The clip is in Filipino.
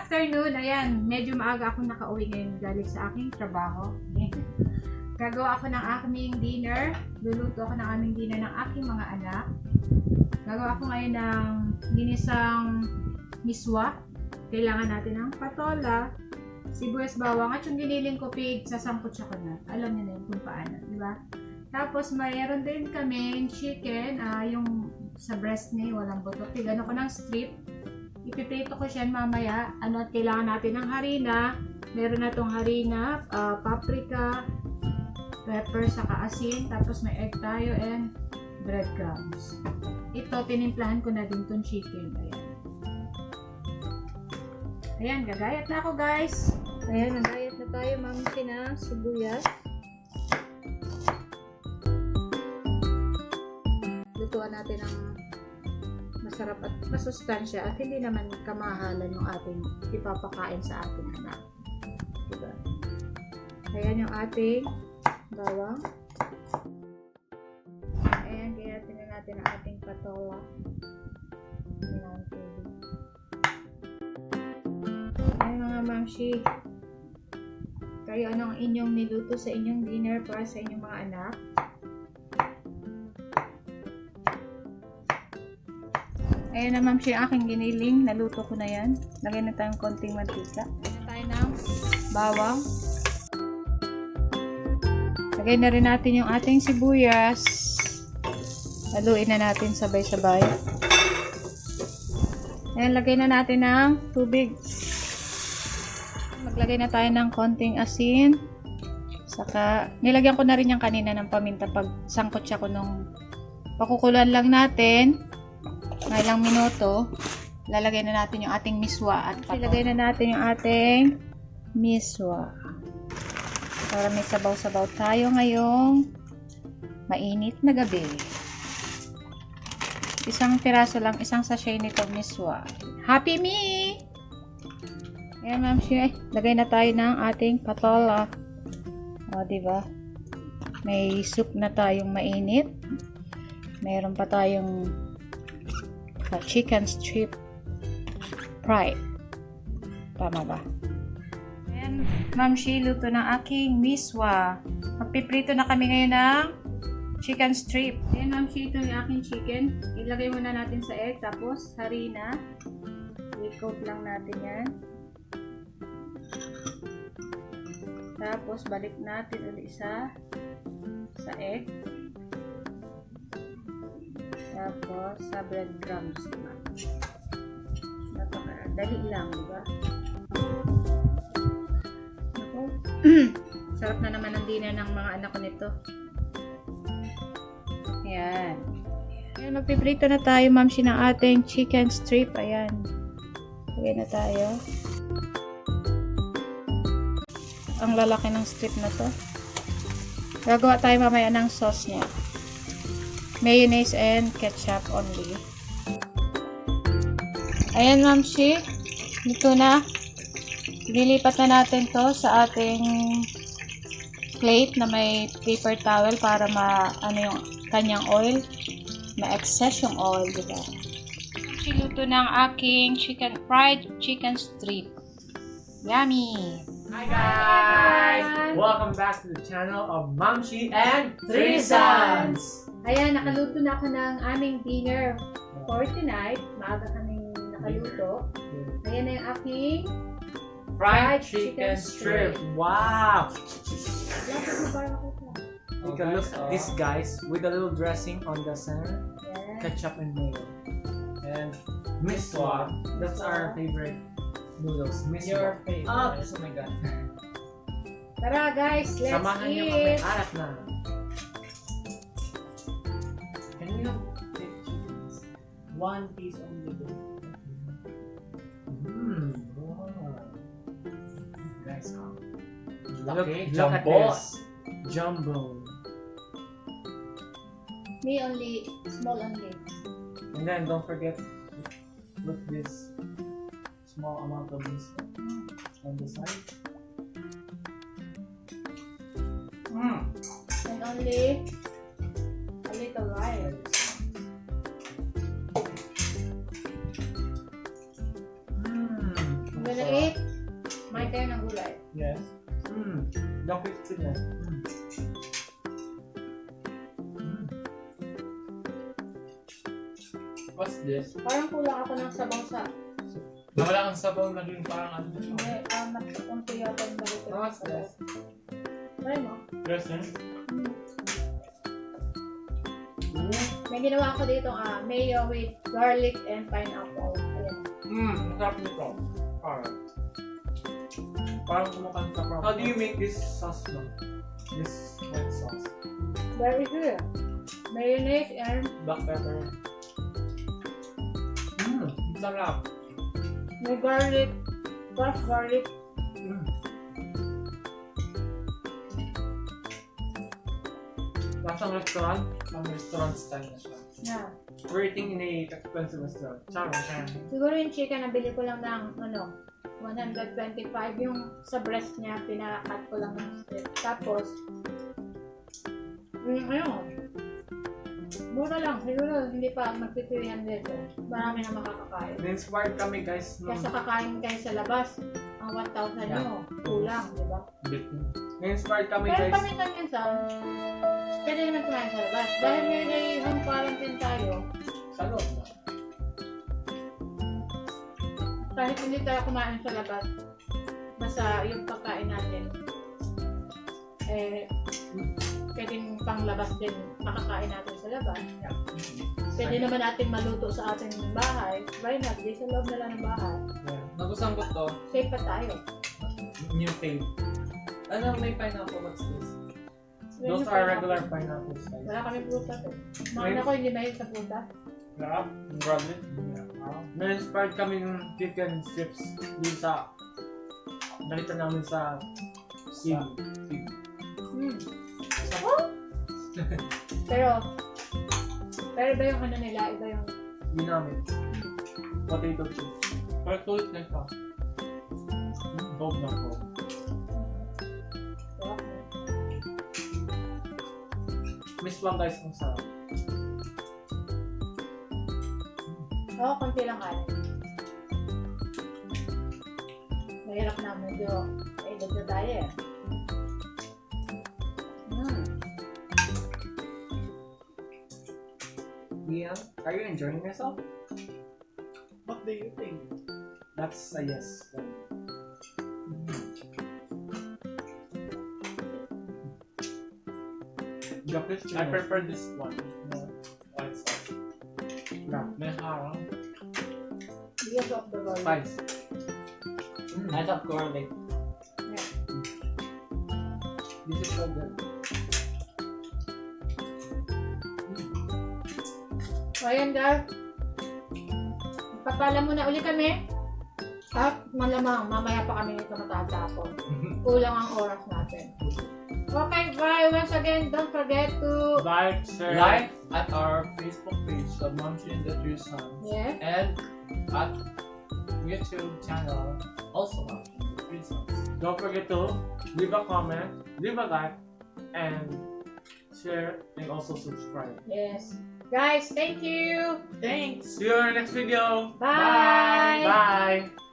afternoon. Ayan, medyo maaga akong nakauwi ngayon galing sa aking trabaho. Gagawa ako ng aming dinner. Luluto ako ng aming dinner ng aking mga anak. Gagawa ako ngayon ng ginisang miswa. Kailangan natin ng patola, sibuyas, bawang, at yung giniling ko pig, sasangkot siya ko na. Alam niyo na yun kung paano, di ba? Tapos, mayroon din kami chicken, yung sa breast ni, walang buto. Tigano ko ng strip. Ipiprito ko siya mamaya. Ano at kailangan natin ng harina. Meron na tong harina, paprika, pepper, saka asin. Tapos may egg tayo and breadcrumbs. Ito, tinimplahan ko na din tong chicken. Ayan. Ayan, gagayat na ako guys. Ayan, nagayat na tayo, Momshie, na sibuyas. Lutuan natin ang masarap at masustansya at hindi naman kamahalan yung ating ipapakain sa ating anak. Diba? Ayan yung ating bawang. Ayan, gayatin na natin ang ating patola. Ayan, ay mga Momshie, kayo anong inyong niluto sa inyong dinner para sa inyong mga anak? Ayan na Momshie, aking giniling, naluto ko na yan. Lagyan na tayong konting mantika. Lagyan tayo ng bawang. Lagyan na rin natin yung ating sibuyas. Haluin na natin sabay-sabay. Ayan, lagyan na natin ng tubig. Maglagay na tayo ng konting asin. Saka, nilagyan ko na rin yung kanina ng paminta pag sangkot siya ko nung pakukulan lang natin. Ng ilang minuto, lalagay na natin yung ating miswa at ilagay na natin yung ating miswa. Para may sabaw-sabaw tayo ngayong mainit na gabi. Isang piraso lang, isang sachet nito miswa. Happy me! Ayan, Momshie, lagay na tayo ng ating patola. O, diba? May soup na tayong mainit. Mayroon pa tayong chicken strip fried. Tama ba? Ayan, Momshie, luto ng aking miswa. Magpiprito na kami ngayon ng chicken strip. Ayan, Momshie, ito yung aking chicken. Ilagay muna natin sa egg, tapos harina. I-coat lang natin yan. Tapos, balik natin ulit sa egg. Tapos, sa breadcrumbs. Diba? Napakadali lang, diba? Ako, sarap na naman ang dinner ng mga anak ko nito. Ayan. Ayan, magpiprito na tayo, Momshie, ng ating chicken strip. Ayan. Lagay na tayo. Ang lalaki ng strip na to. Gagawa tayo mamaya ng sauce niya. Mayonnaise and ketchup only. Ayan, Momshie. Ito na. Lilipat na natin to sa ating plate na may paper towel para ano yung kanyang oil. Ma-excess yung oil, diba? Luto ng aking fried chicken strip. Yummy! Hi guys! Welcome back to the channel of Momshie and Three Sons! Ayan, nakaluto na ako ng aming dinner for tonight. Maaga kaming nakaluto. Ayan na yung aking fried chicken strip. Wow! You can look at this guys with a little dressing on the center. Yeah. Ketchup and mayo. And Miswa. That's our favorite noodles. Miswa. Your favorite. Oh my god. Tara guys, let's Samahan niyo kami. eat! Arat na. Can we have chickens? One piece only. Wow. Guys, Look at jumbo. this. Jumbo. Me only, small only. And then don't forget to put this small amount of this on the side. And only a little rice. Ang wanna eat? Kumain tayo ng gulay. Yes. The crispiness. What's this? Parang kulang ako ng sabaw sa... Nawala ang sabaw na rin parang ano dito. Hindi, parang nakakunti yata yung balito. What's this? Try mo. Dressing? May ginawa ko dito mayo with garlic and pineapple. Ayan. Masarap nito. Parang kumakanta sa How do you make this sauce no? This white sauce. Very good. Mayonnaise and Black pepper. Sarap. may garlic. Fresh garlic. Lasang restaurant? Ang restaurant style na siya. Yeah. We're eating in a expensive restaurant. Sarap. Siguro yung chicken, nabili ko lang ng 125 yung sa breast niya, pinakat ko lang ng strip. Tapos, mura lang, siguro hindi pa magpi-300 marami na makakakain. Na-inspired kami guys nung Kaya kakain kayo sa labas, ang 1,000 nyo, kulang, di ba? na-inspired kami Pero guys. paminsan-minsan, pwede naman kumain sa labas. Dahil may home quarantine tayo, Sa loob na. kahit hindi tayo kumain sa labas, basta yung pagkain natin, pwedeng panglabas din makakain natin sa labas. Pwede naman natin maluto sa ating bahay. Why not? Di sa loob na lang ng bahay. Yeah. Nagustuhan ko to. Safe pa tayo. New fave. Ano may pineapple? What's this? Yun Those yung are pineapple. regular pineapples guys. Wala kami prutas eh. Mga Right. ako hindi mahilig sa prutas. Sarap. Grabe. Na-inspired kami ng chicken strips dito sa nakita namin sa Sig. Pero iba yung ano nila, iba yung Ginamit. Potato chips. Pero tulit na ito. Dog na po. Miswa guys ang sarap. Oo, konti lang kain. Mahirap na, medyo edad na tayo eh. Diane, are you enjoying yourself? What do you think? That's a yes. I prefer this one. White sauce. May harang. Because of the garlic. Spice. I love garlic. Yeah. This is so good. So ayan guys, papala muna uli kami at malamang mamaya pa kami nito matatapon. Kulang ang oras natin. Okay, bye! Once again, don't forget to Like at our Facebook page of Momshie and the Three Sons. yeah, And at YouTube channel also Momshie and the Three Sons. Don't forget to leave a comment, leave a like, and share and also subscribe. yes. Guys, thank you! Thanks! See you in our next video! Bye! Bye!